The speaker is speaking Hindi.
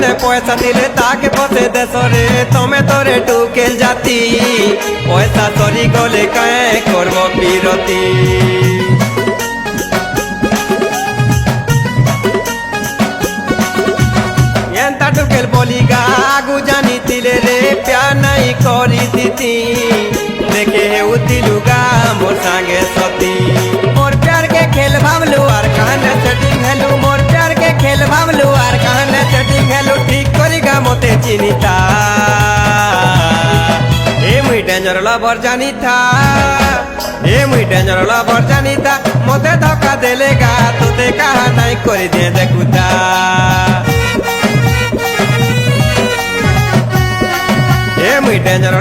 জনে পয়সা দিলে তাকে বসে দেশরে তমে তোরে টুকেল জাতি পয়সা সরি গলে কায়ে করব বিরতি এন্তা টুকেল বলি গা আগু জানিতিলে রে প্যার নাই করি দিতি देखे उतिलू गा मोर संगे सती मोर प्यार के खेल भावलू आर कहने सेटिंग हेलू मोर प्यार के खेल भावलू आर कहने सेटिंग हेलू ठीक करिगा मोते चिनिता ए मुई डेंजर लवर जानिता ए मुई डेंजर लवर जानिता मोते धोखा देलेगा तोते कहा नहीं करी दे देखुता ए मुई डेंजर